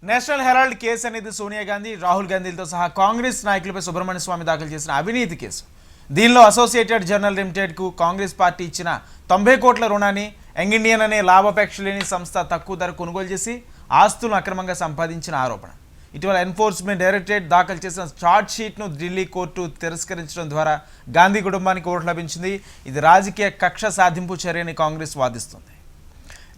National Herald case అనేది సోనియా గాంధీ, రాహుల్ గాంధీలతో సహా కాంగ్రెస్ నాయకులపై సుబ్రహ్మణ్య స్వామి దాఖలు చేసిన అవినీతి కేసు. దీనిలో అసోసియేటెడ్ జర్నల్ లిమిటెడ్కు కాంగ్రెస్ పార్టీ ఇచ్చిన 90 కోట్ల రుణాన్ని యంగ్ ఇండియన్ అనే లాభాపేక్ష లేని సంస్థ తక్కువ ధర కొనుగోలు చేసి ఆస్తులను అక్రమంగా సంపాదించిన ఆరోపణ. ఇటీవల ఎన్ఫోర్స్మెంట్ డైరెక్టరేట్ దాఖలు చేసిన ఛార్జ్ షీట్ను ఢిల్లీ కోర్టు తిరస్కరించడం ద్వారా గాంధీ కుటుంబానికి ఓటు లభించింది. ఇది రాజకీయ కక్ష సాధింపు చర్యని కాంగ్రెస్ వాదిస్తుంది.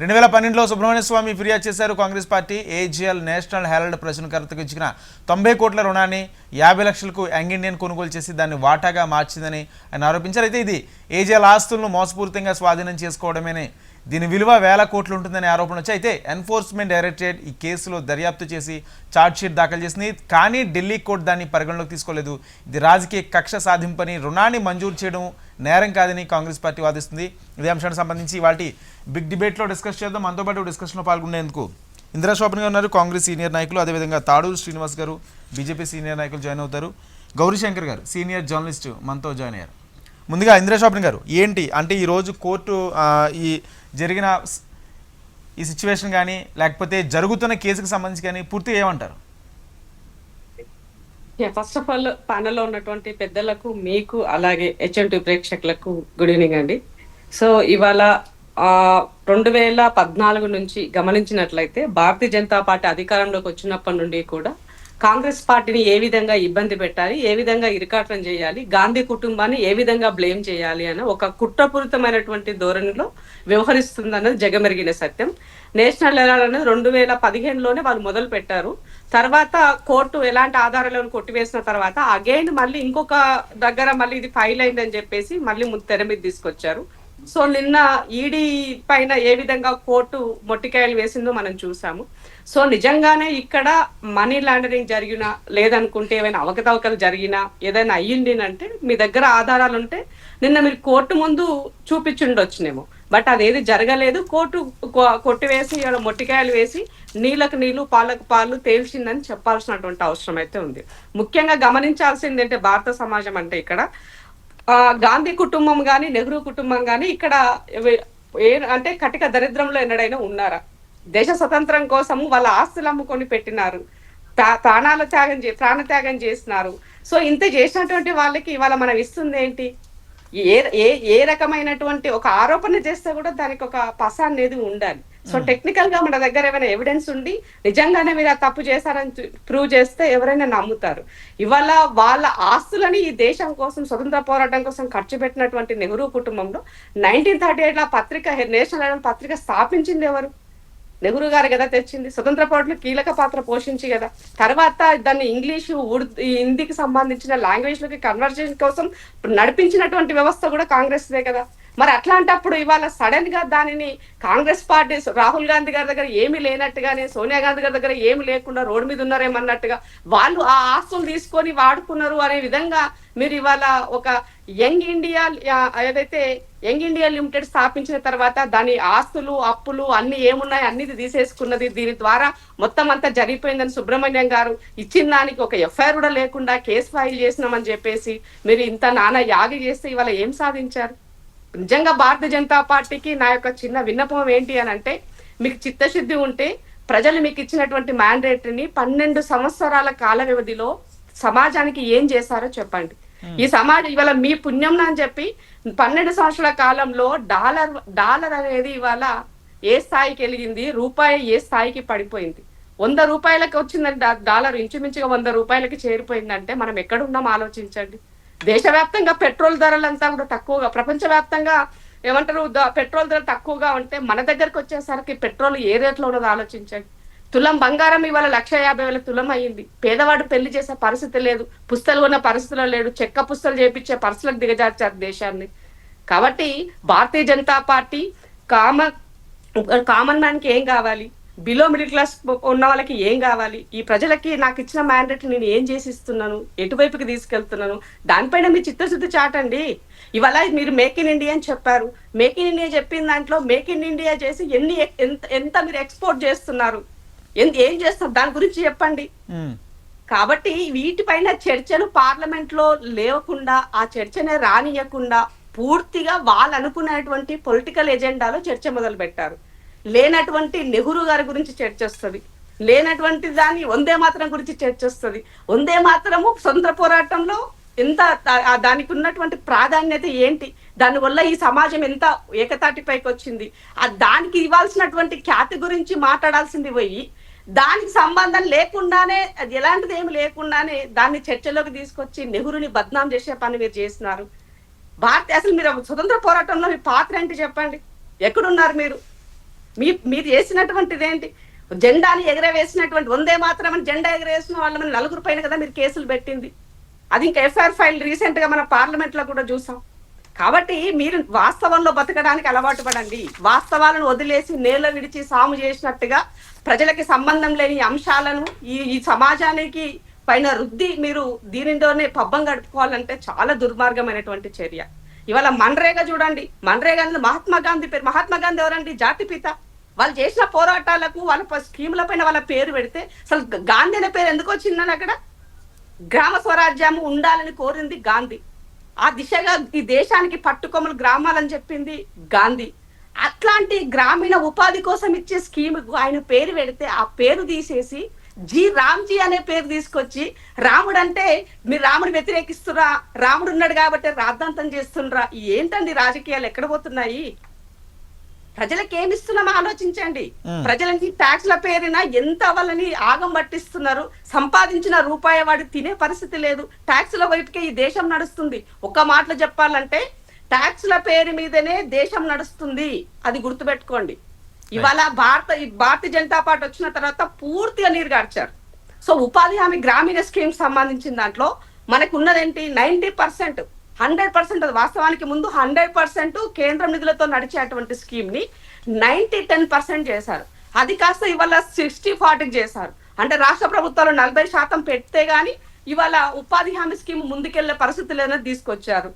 2012లో సుబ్రహ్మణ్య స్వామి ఫిర్యాదు చేశారు. Congress party AGL National Herald ప్రచురణకర్తకు ఇచ్చిన 90 కోట్ల రుణాన్ని 50 లక్షలకు యంగ్ ఇండియన్ కొనుగోలు చేసి దాన్ని వాటాగా మార్చిందని ఆయన ఆరోపించారు. అయితే ఇది ఏజీఎల్ ఆస్తులను మోసపూరితంగా స్వాధీనం చేసుకోవడమేనే దీని విలువ వేల కోట్లు ఉంటుందనే ఆరోపణ వచ్చి, అయితే ఎన్ఫోర్స్మెంట్ డైరెక్టరేట్ ఈ కేసులో దర్యాప్తు చేసి ఛార్జ్షీట్ దాఖలు చేసింది. కానీ ఢిల్లీ కోర్టు దాన్ని పరిగణలోకి తీసుకోలేదు. ఇది రాజకీయ కక్ష సాధింపని, రుణాన్ని మంజూరు చేయడం నేరం కాదని కాంగ్రెస్ పార్టీ వాదిస్తుంది. ఇదే అంశానికి సంబంధించి వాటి బిగ్ డిబేట్లో డిస్కస్ చేద్దాం. మనతో పాటు డిస్కషన్లో పాల్గొనేందుకు ఇందిరా శోభన్ గారు ఉన్నారు, కాంగ్రెస్ సీనియర్ నాయకులు. అదేవిధంగా తాడూరు శ్రీనివాస్ గారు, బీజేపీ సీనియర్ నాయకులు జాయిన్ అవుతారు. గౌరీశంకర్ గారు సీనియర్ జర్నలిస్టు మనతో జాయిన్ అయ్యారు. ముందుగా ఇందిరా శోభన్ గారు, ఏంటి అంటే ఈరోజు కోర్టు ఈ జరిగిన ఈ సిచ్యువేషన్ కానీ లేకపోతే జరుగుతున్న కేసుకు సంబంధించి కానీ పూర్తిగా ఏమంటారు? ఫస్ట్ ఆఫ్ ఆల్ ప్యానెల్లో ఉన్నటువంటి పెద్దలకు, మీకు, అలాగే హెచ్ఎంటీ ప్రేక్షకులకు గుడ్ ఈవినింగ్ అండి. సో ఇవాళ 2014 నుంచి గమనించినట్లయితే భారతీయ జనతా పార్టీ అధికారంలోకి వచ్చినప్పటి నుండి కూడా కాంగ్రెస్ పార్టీని ఏ విధంగా ఇబ్బంది పెట్టాలి, ఏ విధంగా ఇరకాటం చేయాలి, గాంధీ కుటుంబాన్ని ఏ విధంగా బ్లేమ్ చేయాలి అని ఒక కుట్రపూరితమైనటువంటి ధోరణిలో వ్యవహరిస్తుందన్నది జగమెరిగిన సత్యం. నేషనల్ హెరాల్డ్ అనేది 2015లోనే వాళ్ళు మొదలు పెట్టారు. తర్వాత కోర్టు ఎలాంటి ఆధారాలను కొట్టివేసిన తర్వాత అగైన్ మళ్ళీ ఇంకొక దగ్గర మళ్ళీ ఇది ఫైల్ అయిందని చెప్పేసి మళ్ళీ తెర మీద తీసుకొచ్చారు. సో నిన్న ఈడీ పైన ఏ విధంగా కోర్టు మొట్టికాయలు వేసిందో మనం చూసాము. సో నిజంగానే ఇక్కడ మనీ లాండరింగ్ జరిగినా, లేదనుకుంటే ఏమైనా అవకతవకలు జరిగినా, ఏదైనా అయ్యింది అంటే మీ దగ్గర ఆధారాలు ఉంటే నిన్న మీరు కోర్టు ముందు చూపించుండొచ్చునేమో. బట్ అదేది జరగలేదు. కోర్టు కొట్టివేసి మొట్టికాయలు వేసి నీళ్ళకు నీళ్లు పాలకు పాలు తేల్చిందని చెప్పాల్సినటువంటి అవసరం అయితే ఉంది. ముఖ్యంగా గమనించాల్సింది అంటే భారత సమాజం అంటే ఇక్కడ గాంధీ కుటుంబం కానీ, నెహ్రూ కుటుంబం కానీ ఇక్కడ అంటే కటిక దరిద్రంలో ఎన్నడైనా ఉన్నారా? దేశ స్వతంత్రం కోసం వాళ్ళ ఆస్తులు అమ్ముకొని పెట్టినారు, ప్రాణ త్యాగం చేసినారు. సో ఇంత చేసినటువంటి వాళ్ళకి ఇవాళ మనం ఇస్తుంది ఏంటి? ఏ రకమైనటువంటి ఒక ఆరోపణ చేస్తే కూడా దానికి ఒక పస అనేది ఉండాలి. సో టెక్నికల్ గా మన దగ్గర ఏమైనా ఎవిడెన్స్ ఉండి నిజంగానే మీరు ఆ తప్పు చేశారని ప్రూవ్ చేస్తే ఎవరైనా నమ్ముతారు. ఇవాళ వాళ్ళ ఆస్తులని ఈ దేశం కోసం, స్వతంత్ర పోరాటం కోసం ఖర్చు పెట్టినటువంటి నెహ్రూ కుటుంబంలో 1938 పత్రిక, నేషనల్ హెరాల్డ్ పత్రిక స్థాపించింది ఎవరు? నెహ్రూ గారు కదా తెచ్చింది. స్వతంత్ర పోరాటంలో కీలక పాత్ర పోషించి కదా. తర్వాత దాన్ని ఇంగ్లీషు, హిందీకి సంబంధించిన లాంగ్వేజ్ లోకి కన్వర్జేషన్ కోసం నడిపించినటువంటి వ్యవస్థ కూడా కాంగ్రెస్దే కదా. మరి అట్లాంటప్పుడు ఇవాళ సడన్ గా దానిని కాంగ్రెస్ పార్టీ, రాహుల్ గాంధీ గారి దగ్గర ఏమీ లేనట్టుగానే, సోనియా గాంధీ గారి దగ్గర ఏమి లేకుండా రోడ్డు మీద ఉన్నారేమన్నట్టుగా వాళ్ళు ఆ ఆస్తులు తీసుకొని వాడుకున్నారు అనే విధంగా మీరు ఇవాళ ఒక యంగ్ ఇండియా ఏదైతే యంగ్ ఇండియా లిమిటెడ్ స్థాపించిన తర్వాత దాని ఆస్తులు, అప్పులు అన్ని ఏమున్నాయి అన్ని తీసేసుకున్నది. దీని ద్వారా మొత్తం అంతా జరిగిపోయిందని సుబ్రహ్మణ్యం గారు ఇచ్చిన దానికి ఒక ఎఫ్ఐఆర్ కూడా లేకుండా కేసు ఫైల్ చేసినామని చెప్పేసి మీరు ఇంత నానా యాగి చేస్తే ఇవాళ ఏం సాధించారు? నిజంగా భారతీయ జనతా పార్టీకి నా యొక్క చిన్న విన్నపం ఏంటి అని అంటే, మీకు చిత్తశుద్ధి ఉంటే ప్రజలు మీకు ఇచ్చినటువంటి మ్యాండేట్ని 12 సంవత్సరాల కాల వ్యవధిలో సమాజానికి ఏం చేశారో చెప్పండి. ఈ సమాజం ఇవాళ మీ పుణ్యం అని చెప్పి 12 సంవత్సరాల కాలంలో డాలర్ అనేది ఇవాళ ఏ స్థాయికి వెలిగింది, రూపాయి ఏ స్థాయికి పడిపోయింది. 100 రూపాయలకి వచ్చిందంటే డాలర్ ఇంచుమించుగా 100 రూపాయలకి చేరిపోయిందంటే మనం ఎక్కడున్నాం ఆలోచించండి. దేశవ్యాప్తంగా పెట్రోల్ ధరలంతా కూడా తక్కువగా, ప్రపంచవ్యాప్తంగా ఏమంటారు పెట్రోల్ ధర తక్కువగా ఉంటే మన దగ్గరకు వచ్చేసరికి పెట్రోల్ ఏ రేట్లో ఉన్నదో ఆలోచించండి. తులం బంగారం ఇవాళ 1,50,000 తులం అయ్యింది. పేదవాడు పెళ్లి చేసే పరిస్థితి లేదు, పుస్తలు ఉన్న పరిస్థితుల్లో లేడు, చెక్క పుస్తలు చేపించే పరిస్థితులకు దిగజార్చారు దేశాన్ని. కాబట్టి Bharatiya Janata party common man కి ఏం కావాలి, బిలో మిడిల్ క్లాస్ ఉన్న వాళ్ళకి ఏం కావాలి, ఈ ప్రజలకి నాకు ఇచ్చిన మ్యాండేట్ నేను ఏం చేసి ఇస్తున్నాను, ఎటువైపుకి తీసుకెళ్తున్నాను, దానిపైన మీ చిత్తశుద్ధి చాటండి. ఇవాళ మీరు మేక్ ఇన్ ఇండియా అని చెప్పారు. మేక్ ఇన్ ఇండియా చెప్పిన దాంట్లో మేక్ ఇన్ ఇండియా చేసి ఎంత మీరు ఎక్స్పోర్ట్ చేస్తున్నారు, ఏం చేస్తారు దాని గురించి చెప్పండి. కాబట్టి వీటిపైన చర్చలు పార్లమెంట్ లో లేవకుండా, ఆ చర్చనే రానియకుండా పూర్తిగా వాళ్ళు అనుకున్నటువంటి పొలిటికల్ ఎజెండాలో చర్చ మొదలు పెట్టారు. లేనటువంటి నెహ్రూ గారి గురించి చర్చ వస్తుంది, లేనటువంటి దాన్ని వందే మాత్రం గురించి చర్చ వస్తుంది. వందే మాత్రము స్వతంత్ర పోరాటంలో ఎంత దానికి ఉన్నటువంటి ప్రాధాన్యత ఏంటి, దానివల్ల ఈ సమాజం ఎంత ఏకతాటిపైకి వచ్చింది, దానికి ఇవ్వాల్సినటువంటి ఖ్యాతి గురించి మాట్లాడాల్సింది పోయి దానికి సంబంధం లేకుండానే, అది ఎలాంటిది ఏమి లేకుండానే దాన్ని చర్చలోకి తీసుకొచ్చి నెహ్రూని బద్నాం చేసే పని మీరు చేస్తున్నారు. అసలు మీరు స్వతంత్ర పోరాటంలో మీ పాత్ర ఏంటి చెప్పండి, ఎక్కడున్నారు మీరు? మీరు చేసినటువంటిది ఏంటి? జెండాని ఎగరవేసినటువంటి, వందే మాత్రం అని జెండా ఎగరవేసిన వాళ్ళ మీద 4 పైన కదా మీరు కేసులు పెట్టింది. అది ఇంకా ఎఫ్ఐఆర్ ఫైల్ రీసెంట్ గా మన పార్లమెంట్ లో కూడా చూసాం. కాబట్టి మీరు వాస్తవంలో బతకడానికి అలవాటు పడండి. వాస్తవాలను వదిలేసి నేల విడిచి సాము చేసినట్టుగా ప్రజలకి సంబంధం లేని అంశాలను ఈ సమాజానికి పైన రుద్ది మీరు దీనిలోనే పబ్బం గడుపుకోవాలంటే చాలా దుర్మార్గమైనటువంటి చర్య. ఇవాళ మన్రేగా చూడండి, మన్రేగా మహాత్మా గాంధీ పేరు. మహాత్మా గాంధీ ఎవరండి? జాతిపిత. వాళ్ళు చేసిన పోరాటాలకు వాళ్ళ స్కీముల పైన వాళ్ళ పేరు పెడితే అసలు గాంధీ అనే పేరు ఎందుకు వచ్చిందని అక్కడ గ్రామ స్వరాజ్యము ఉండాలని కోరింది గాంధీ. ఆ దిశగా ఈ దేశానికి పట్టుకొమ్మలు గ్రామాలని చెప్పింది గాంధీ. అట్లాంటి గ్రామీణ ఉపాధి కోసం ఇచ్చే స్కీమ్ ఆయన పేరు పెడితే ఆ పేరు తీసేసి రామ్జీ అనే పేరు తీసుకొచ్చి, రాముడు అంటే మీరు రాముడు వ్యతిరేకిస్తురా, రాముడు ఉన్నాడు కాబట్టి రాద్ధాంతం చేస్తుండ్రా. ఏంటండి రాజకీయాలు ఎక్కడ పోతున్నాయి? ప్రజలకు ఏమి ఇస్తున్నామో ఆలోచించండి. ప్రజలకి ట్యాక్స్ల పేరున ఎంత వాళ్ళని ఆగం పట్టిస్తున్నారు. సంపాదించిన రూపాయి వాడు తినే పరిస్థితి లేదు. ట్యాక్స్ల వైపుకే ఈ దేశం నడుస్తుంది. ఒక మాటలో చెప్పాలంటే ట్యాక్స్ల పేరు మీదనే దేశం నడుస్తుంది. అది గుర్తుపెట్టుకోండి. ఇవాళ భారతీయ జనతా పార్టీ వచ్చిన తర్వాత పూర్తిగా నీరు గార్చారు. సో ఉపాధి హామీ గ్రామీణ స్కీమ్ సంబంధించిన దాంట్లో మనకు ఉన్నదేంటి? 90%, 100%. అది వాస్తవానికి ముందు 100% కేంద్రం నిధులతో నడిచేటువంటి స్కీమ్ ని 90-10% చేశారు. అది కాస్త ఇవాళ 60-40 చేశారు. అంటే రాష్ట్ర ప్రభుత్వాలు 40% పెడితే గాని ఇవాళ ఉపాధి హామీ స్కీమ్ ముందుకెళ్లే పరిస్థితి లేదని తీసుకొచ్చారు.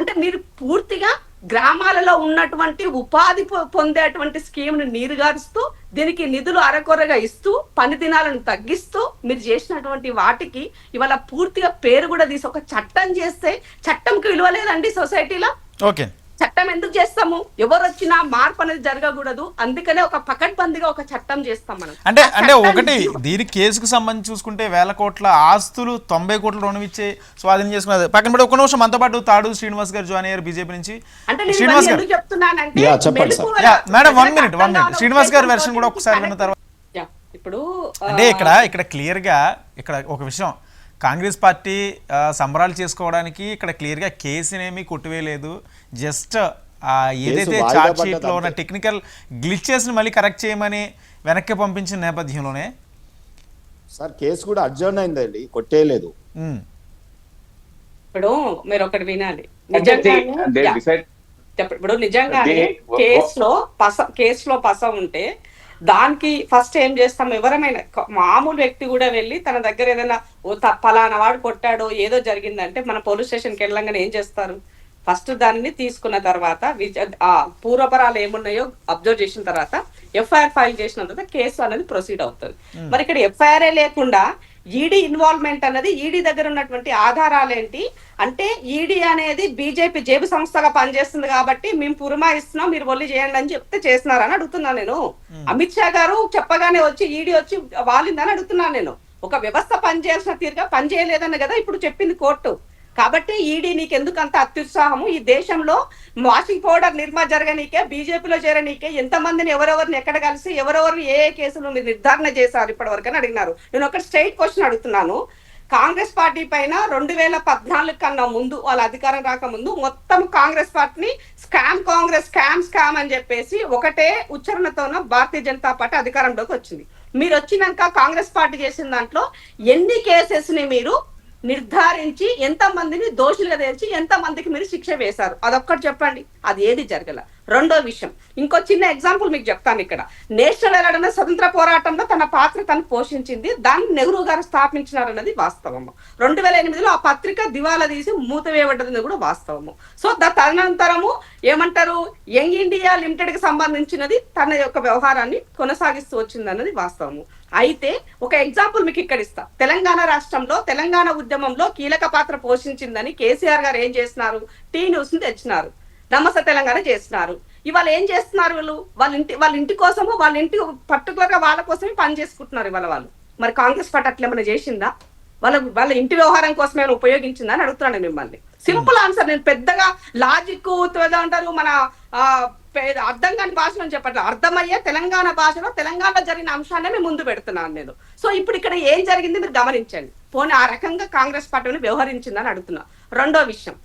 అంటే మీరు పూర్తిగా గ్రామాలలో ఉన్నటువంటి ఉపాధి పొందేటువంటి స్కీమ్ ని నీరుగారుస్తూ, దీనికి నిధులు అరకొరగా ఇస్తూ, పని దినాలను తగ్గిస్తూ మీరు చేసినటువంటి వాటికి ఇవాళ పూర్తిగా పేరు కూడా తీసి ఒక చట్టం చేస్తే చట్టంకి విలువ లేదండి సొసైటీలో. ఓకే, చట్టం ఎందుకు చేస్తాము? ఎవరు వచ్చినా మార్పు అనేది జరగకూడదు. అందుకనే ఒక పకడ్బందీగా ఒక చట్టం చేస్తాం మనం. అంటే ఒకటి దీని కేసుకు సంబంధించి చూసుకుంటే 1000 కోట్ల ఆస్తులు 90 కోట్ల రుణం ఇచ్చే స్వాధీనం చేసుకున్నది పక్కన పడి ఒక నిమిషం మనతో పాటు తాడు శ్రీనివాస్ గారు జాయిన్ అయ్యారు బీజేపీ నుంచి. శ్రీనివాస్ గారు మేడం 1 మినిట్ శ్రీనివాస్ గారి వెర్షన్ కూడా ఒకసారి విన్న తర్వాత ఇప్పుడు అంటే ఇక్కడ క్లియర్ గా ఇక్కడ ఒక విషయం, కాంగ్రెస్ పార్టీ సంబరాలు చేసుకోవడానికి ఇక్కడ క్లియర్గా కేసునేమి కొట్టివేయలేదు. జస్ట్ ఏదైతే ఛార్జ్ షీట్లో ఉన్న టెక్నికల్ గ్లిచెస్ని మళ్ళీ కరెక్ట్ చేయమని వెనక్కి పంపించిన నేపథ్యంలోనే సార్ కేసు కూడా అడ్జర్న్ అయిందండి, కొట్టేయలేదు. ఇప్పుడు మీరు ఒకటి వినాలి, ఇప్పుడు నిజంగానే కేసులో పస ఉంటే దానికి ఫస్ట్ ఏం చేస్తాం? ఎవరమైనా మామూలు వ్యక్తి కూడా వెళ్ళి తన దగ్గర ఏదైనా పలానా వాడు కొట్టాడో ఏదో జరిగిందంటే మన పోలీస్ స్టేషన్కి వెళ్ళంగానే ఏం చేస్తారు? ఫస్ట్ దాన్ని తీసుకున్న తర్వాత పూర్వపరాలు ఏమున్నాయో అబ్జర్వ్ చేసిన తర్వాత ఎఫ్ఐఆర్ ఫైల్ చేసిన తర్వాత కేసు అనేది ప్రొసీడ్ అవుతుంది. మరి ఇక్కడ ఎఫ్ఐఆర్ లేకుండా ఈడీ ఇన్వాల్వ్మెంట్ అన్నది, ఈడీ దగ్గర ఉన్నటువంటి ఆధారాలు ఏంటి అంటే, ఈడీ అనేది బీజేపీ జేబు సంస్థగా పనిచేస్తుంది కాబట్టి మేము పురమాయిస్తున్నాం, మీరు ఒల్లి చేయండి అని చెప్తే చేస్తున్నారని అడుగుతున్నాను నేను. అమిత్ షా గారు చెప్పగానే వచ్చి ఈడీ వచ్చి వాలిందని అడుగుతున్నాను నేను. ఒక వ్యవస్థ పనిచేయాల్సిన తీరుగా పనిచేయలేదని కదా ఇప్పుడు చెప్పింది కోర్టు. కాబట్టి ఈడీ నీకెందుకు అంత అత్యుత్సాహము? ఈ దేశంలో వాషింగ్ పౌడర్ నిర్మా జరగనీకే, బీజేపీలో చేరనీకే ఎంతమందిని ఎవరెవరిని ఎక్కడ కలిసి ఎవరెవరు ఏ కేసులు మీరు నిర్ధారణ చేశారు ఇప్పటి వరకు అని అడిగినారు. నేను ఒక స్ట్రైట్ క్వశ్చన్ అడుగుతున్నాను. కాంగ్రెస్ పార్టీ పైన 2014 కన్నా ముందు, వాళ్ళ అధికారం రాకముందు మొత్తం కాంగ్రెస్ పార్టీని స్కామ్ అని చెప్పేసి ఒకటే ఉచ్చారణతోన భారతీయ జనతా పార్టీ అధికారంలోకి వచ్చింది. మీరు వచ్చినాక కాంగ్రెస్ పార్టీ చేసిన దాంట్లో ఎన్ని కేసెస్ ని మీరు నిర్ధారించి ఎంతమందిని దోషులుగా తెచ్చి ఎంతమందికి మీరు శిక్ష వేశారు? అదొక్కటి చెప్పండి. అది ఏది జరగల. రెండో విషయం, ఇంకో చిన్న ఎగ్జాంపుల్ మీకు చెప్తాను. ఇక్కడ నేషనల్ హెరాల్డ్ స్వతంత్ర పోరాటంలో తన పాత్ర తను పోషించింది, దాన్ని నెహ్రూ గారు స్థాపించినారన్నది వాస్తవము. 2008లో ఆ పత్రిక దివాలా తీసి మూతవేయబడ్డది కూడా వాస్తవము. సో తదనంతరము ఏమంటారు, యంగ్ ఇండియా లిమిటెడ్ కి సంబంధించినది తన యొక్క వ్యవహారాన్ని కొనసాగిస్తూ వచ్చింది అన్నది వాస్తవము. అయితే ఒక ఎగ్జాంపుల్ మీకు ఇక్కడ ఇస్తా. తెలంగాణ రాష్ట్రంలో తెలంగాణ ఉద్యమంలో కీలక పాత్ర పోషించిందని కేసీఆర్ గారు ఏం చేసినారు? టీ న్యూస్ ని తెచ్చినారు, నమస్తే తెలంగాణ చేస్తున్నారు. ఇవాళ ఏం చేస్తున్నారు వీళ్ళు? వాళ్ళ ఇంటి కోసము, వాళ్ళ ఇంటి పర్టికులర్ గా వాళ్ళ కోసమే పని చేసుకుంటున్నారు ఇవాళ వాళ్ళు. మరి కాంగ్రెస్ పార్టీ అట్లా ఏమైనా చేసిందా? వాళ్ళ ఇంటి వ్యవహారం కోసమే ఉపయోగించిందా అని అడుగుతున్నాను మిమ్మల్ని. Simple answer. నేను పెద్దగా లాజిక్ అంటారు మన అర్థం కాని భాషలో చెప్పట్లేదు, అర్థమయ్యే తెలంగాణ భాషలో తెలంగాణలో జరిగిన అంశాన్ని మేము ముందు పెడుతున్నాను నేను. సో ఇప్పుడు ఇక్కడ ఏం జరిగింది మీరు గమనించండి. పోనీ ఆ రకంగా కాంగ్రెస్ పార్టీని వ్యవహరించిందని అడుగుతున్నా. రెండో విషయం,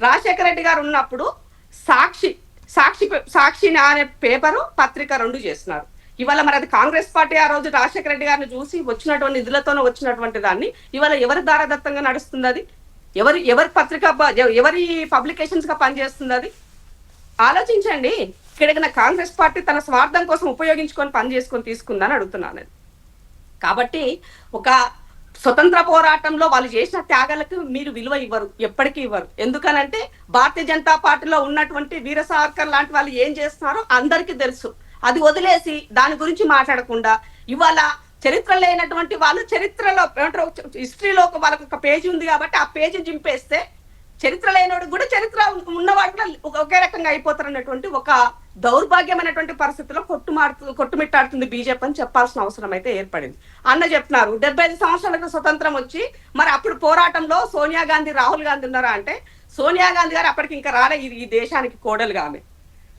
రాజశేఖర రెడ్డి గారు ఉన్నప్పుడు సాక్షి అనే పేపరు పత్రిక 2 చేస్తున్నారు. ఇవాళ మరి అది కాంగ్రెస్ పార్టీ ఆ రోజు రాజశేఖర రెడ్డి గారిని చూసి వచ్చినటువంటి నిధులతోనే వచ్చినటువంటి దాన్ని ఇవాళ ఎవరి దారదత్తంగా నడుస్తుంది? అది ఎవరి పత్రిక, ఎవరి పబ్లికేషన్స్ గా పనిచేస్తుంది? అది ఆలోచించండి. ఇక్కడ కాంగ్రెస్ పార్టీ తన స్వార్థం కోసం ఉపయోగించుకొని పని చేసుకొని తీసుకుందని అడుగుతున్నాను. కాబట్టి ఒక స్వతంత్ర పోరాటంలో వాళ్ళు చేసిన త్యాగాలకు మీరు విలువ ఇవ్వరు, ఎప్పటికీ ఇవ్వరు. ఎందుకనంటే భారతీయ జనతా పార్టీలో ఉన్నటువంటి వీర సావర్కర్ లాంటి వాళ్ళు ఏం చేస్తున్నారో అందరికీ తెలుసు. అది వదిలేసి దాని గురించి మాట్లాడకుండా ఇవాళ చరిత్ర లేనటువంటి వాళ్ళు చరిత్రలో హిస్టరీలో వాళ్ళకి ఒక పేజీ ఉంది కాబట్టి ఆ పేజీ చింపేస్తే చరిత్ర లేనివాడు కూడా చరిత్ర ఉన్నవాడు ఒకే రకంగా అయిపోతారు అన్నటువంటి ఒక దౌర్భాగ్యమైనటువంటి పరిస్థితిలో కొట్టుమిట్టాడుతుంది బీజేపీ అని చెప్పాల్సిన అవసరం అయితే ఏర్పడింది. అన్న చెప్తున్నారు 75 సంవత్సరాలకు స్వతంత్రం వచ్చి మరి అప్పుడు పోరాటంలో సోనియా గాంధీ, రాహుల్ గాంధీ ఉన్నారా అంటే సోనియా గాంధీ గారు అప్పటికి ఇంకా రాలే ఈ దేశానికి కోడలుగా ఆమె.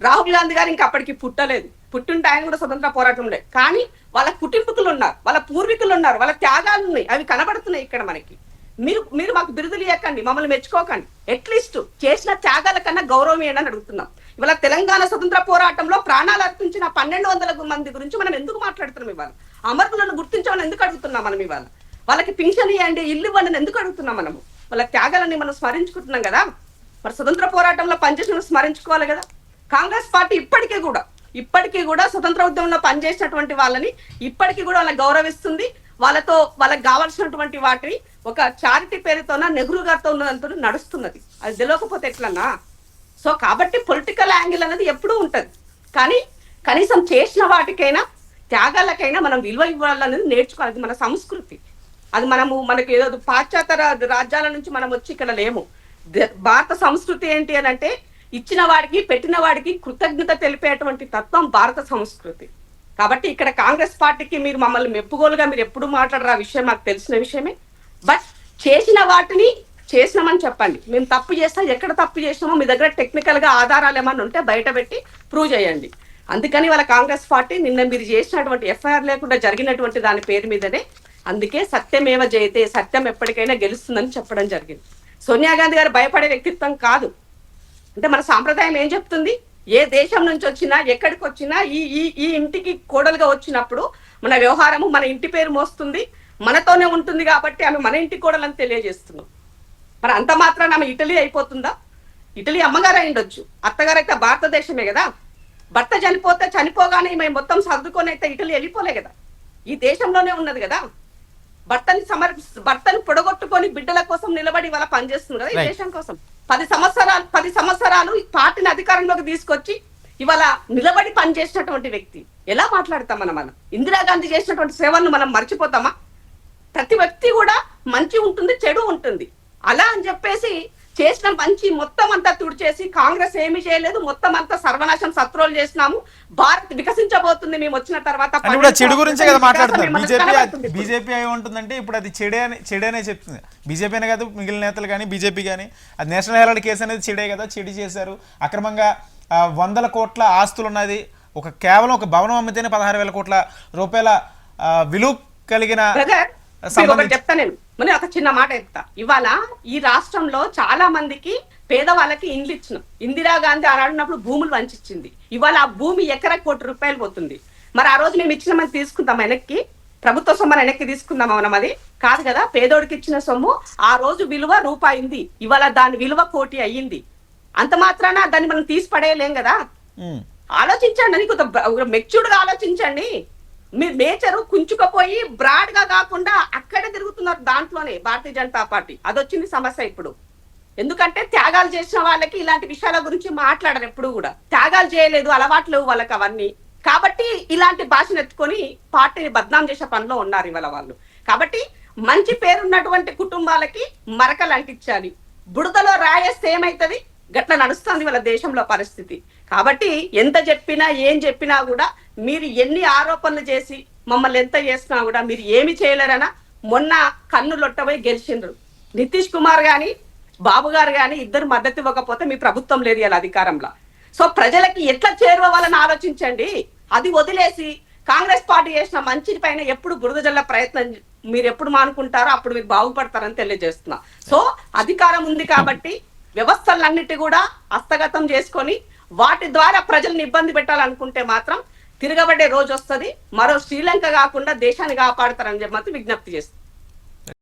రాహుల్ గాంధీ గారు ఇంకా అప్పటికి పుట్టలేదు. పుట్టింటే ఆయన కూడా స్వతంత్ర పోరాటం లేదు. కానీ వాళ్ళ కుటుంబకులు ఉన్నారు, వాళ్ళ పూర్వీకులు ఉన్నారు, వాళ్ళ త్యాగాలు ఉన్నాయి, అవి కనబడుతున్నాయి ఇక్కడ మనకి. మీరు మాకు బిరుదులు ఇవ్వకండి, మమ్మల్ని మెచ్చుకోకండి, అట్లీస్ట్ చేసిన త్యాగాల కన్నా గౌరవం ఏంటని అడుగుతున్నాం. ఇవాళ తెలంగాణ స్వతంత్ర పోరాటంలో ప్రాణాలు అర్పించిన 1200 మంది గురించి మనం ఎందుకు మాట్లాడుతున్నాం? ఇవాళ అమరులను గుర్తించమని ఎందుకు అడుగుతున్నాం మనం? ఇవాళ వాళ్ళకి పింఛన్ ఇవ్వండి, ఇల్లు ఇవ్వండి ఎందుకు అడుగుతున్నాం మనము? వాళ్ళ త్యాగాలని మనం స్మరించుకుంటున్నాం కదా. మరి స్వతంత్ర పోరాటంలో పనిచేసిన స్మరించుకోవాలి కదా. కాంగ్రెస్ పార్టీ ఇప్పటికీ కూడా స్వతంత్ర ఉద్యమంలో పనిచేసినటువంటి వాళ్ళని ఇప్పటికీ కూడా వాళ్ళని గౌరవిస్తుంది. వాళ్ళకి కావాల్సినటువంటి వాటిని ఒక చారిటీ పేరుతోన నెహ్రూ గారితో ఉన్నదంతా నడుస్తున్నది. అది తెలియకపోతే ఎట్లన్నా? సో కాబట్టి పొలిటికల్ యాంగిల్ అనేది ఎప్పుడూ ఉంటది. కానీ కనీసం చేసిన వాటికైనా త్యాగాలకైనా మనం విలువ ఇవ్వాలనేది నేర్చుకోవాలి. మన సంస్కృతి అది. మనకి ఏదో పాశ్చాత్య రాజ్యాల నుంచి మనం వచ్చి ఇక్కడ లేము. భారత సంస్కృతి ఏంటి అని అంటే ఇచ్చిన వాడికి పెట్టిన వాడికి కృతజ్ఞత తెలిపేటువంటి తత్వం భారత సంస్కృతి. కాబట్టి ఇక్కడ కాంగ్రెస్ పార్టీకి మీరు మమ్మల్ని మెప్పుగోలుగా మీరు ఎప్పుడు మాట్లాడరు, ఆ విషయం మాకు తెలిసిన విషయమే. బట్ చేసిన వాటిని చేసినామని చెప్పండి. మేము తప్పు చేస్తాం, ఎక్కడ తప్పు చేసినామో మీ దగ్గర టెక్నికల్ గా ఆధారాలు ఏమన్నా ఉంటే బయట పెట్టి ప్రూవ్ చేయండి. అందుకని వాళ్ళ కాంగ్రెస్ పార్టీ నిన్న మీరు చేసినటువంటి ఎఫ్ఐఆర్ లేకుండా జరిగినటువంటి దాని పేరు మీదనే, అందుకే సత్యమేవ జయతే, సత్యం ఎప్పటికైనా గెలుస్తుందని చెప్పడం జరిగింది. సోనియా గాంధీ గారు భయపడే వ్యక్తిత్వం కాదు. అంటే మన సాంప్రదాయం ఏం చెప్తుంది? ఏ దేశం నుంచి వచ్చినా ఎక్కడికి వచ్చినా ఈ ఇంటికి కోడలుగా వచ్చినప్పుడు మన వ్యవహారము మన ఇంటి పేరు మోస్తుంది, మనతోనే ఉంటుంది. కాబట్టి ఆమె మన ఇంటి కోడలని తెలియజేస్తున్నాం. మరి అంత మాత్రాన ఆమె ఇటలీ అయిపోతుందా? ఇటలీ అమ్మగారు అయిండొచ్చు, అత్తగారు అయితే భారతదేశమే కదా. భర్త చనిపోగానే మేము మొత్తం సర్దుకొని అయితే ఇటలీ వెళ్ళిపోలే కదా, ఈ దేశంలోనే ఉన్నది కదా. భర్తని పొడగొట్టుకొని బిడ్డల కోసం నిలబడి వాళ్ళ పనిచేస్తుంది కదా ఈ దేశం కోసం. 10 సంవత్సరాలు పార్టీని అధికారంలోకి తీసుకొచ్చి ఇవాళ నిలబడి పనిచేసినటువంటి వ్యక్తి ఎలా మాట్లాడతాం మనం? ఇందిరాగాంధీ చేసినటువంటి సేవలను మనం మర్చిపోతామా? ప్రతి వ్యక్తి కూడా మంచి ఉంటుంది, చెడు ఉంటుంది. అలా అని చెప్పేసి చేసిన మంచి మొత్తం అంతా తుడిచేసి కాంగ్రెస్ ఏమి చేయలేదు, మొత్తం అంతా సర్వనాశం సత్రోలు చేసినాము, భారత్ వికసించబోతుంది మేము వచ్చిన తర్వాత. చెడు గురించే కదా మాట్లాడుతున్నారు. బీజేపీ ఏమంటుందంటే ఇప్పుడు అది చెడేనే చెప్తుంది. బీజేపీ అనే కాదు, మిగిలిన నేతలు కానీ బీజేపీ కానీ, అది నేషనల్ హెరాల్డ్ కేసు అనేది చెడే కదా. చెడు చేశారు, అక్రమంగా 100 కోట్ల ఆస్తులు ఉన్నది. కేవలం ఒక భవనం అమ్మితేనే 16,000 కోట్ల రూపాయల విలువ కలిగిన. చెప్తా నేను ఒక చిన్న మాట చెప్తా. ఇవాళ ఈ రాష్ట్రంలో చాలా మందికి పేదవాళ్ళకి ఇండ్లు ఇచ్చినాం. ఇందిరాగాంధీ ఆడున్నప్పుడు భూములు వంచిచ్చింది. ఇవాళ ఆ భూమి ఎకరా ₹1,00,00,000 పోతుంది. మరి ఆ రోజు మేము ఇచ్చిన మనం తీసుకుంటాం వెనక్కి, ప్రభుత్వ సొమ్ము వెనక్కి తీసుకుందాం మనం? అది కాదు కదా. పేదోడికి ఇచ్చిన సొమ్ము ఆ రోజు విలువ ₹1, ఇవాళ దాని విలువ 1,00,00,000 అయ్యింది. అంత మాత్రాన దాన్ని మనం తీసి పడేయలేం కదా. ఆలోచించండి అని, కొంత మెచ్యూర్డ్ గా ఆలోచించండి. మీరు నేచరు కుంచుకపోయి బ్రాడ్ గా కాకుండా అక్కడే తిరుగుతున్నారు. దాంట్లోనే భారతీయ జనతా పార్టీ అదొచ్చింది సమస్య ఇప్పుడు. ఎందుకంటే త్యాగాలు చేసిన వాళ్ళకి ఇలాంటి విషయాల గురించి మాట్లాడరు ఎప్పుడు కూడా. త్యాగాలు చేయలేదు, అలవాట్లు వాళ్ళకి అవన్నీ. కాబట్టి ఇలాంటి భాషను ఎత్తుకొని పార్టీని బద్నాం చేసే పనిలో ఉన్నారు ఇవాళ వాళ్ళు. కాబట్టి మంచి పేరున్నటువంటి కుటుంబాలకి మరకలు అంటించాలి. బుడదలో రాయేస్తే ఏమైతుంది? గట్ల నడుస్తుంది వాళ్ళ దేశంలో పరిస్థితి. కాబట్టి ఎంత చెప్పినా ఏం చెప్పినా కూడా మీరు ఎన్ని ఆరోపణలు చేసి మమ్మల్ని ఎంత చేసినా కూడా మీరు ఏమి చేయలేరనా మొన్న కన్ను లొట్టబోయి గెలిచిండ్రు. నితీష్ కుమార్ గాని బాబు గారు గాని ఇద్దరు మద్దతు ఇవ్వకపోతే మీ ప్రభుత్వం లేదు ఇలా అధికారంలో. సో ప్రజలకి ఎట్లా చేరువవ్వాలని ఆలోచించండి. అది వదిలేసి కాంగ్రెస్ పార్టీ చేసిన మంచి పైన ఎప్పుడు బురద జల్ల ప్రయత్నం మీరు ఎప్పుడు మానుకుంటారో అప్పుడు మీరు బాగుపడతారని తెలియజేస్తున్నా. సో అధికారం ఉంది కాబట్టి వ్యవస్థలన్నిటి కూడా హస్తగతం చేసుకొని వాటి ద్వారా ప్రజల్ని ఇబ్బంది పెట్టాలనుకుంటే మాత్రం తిరగబడే రోజు వస్తుంది. మరో శ్రీలంక కాకుండా దేశాన్ని కాపాడతారని చెప్పి మాత్రం విజ్ఞప్తి చేస్తుంది.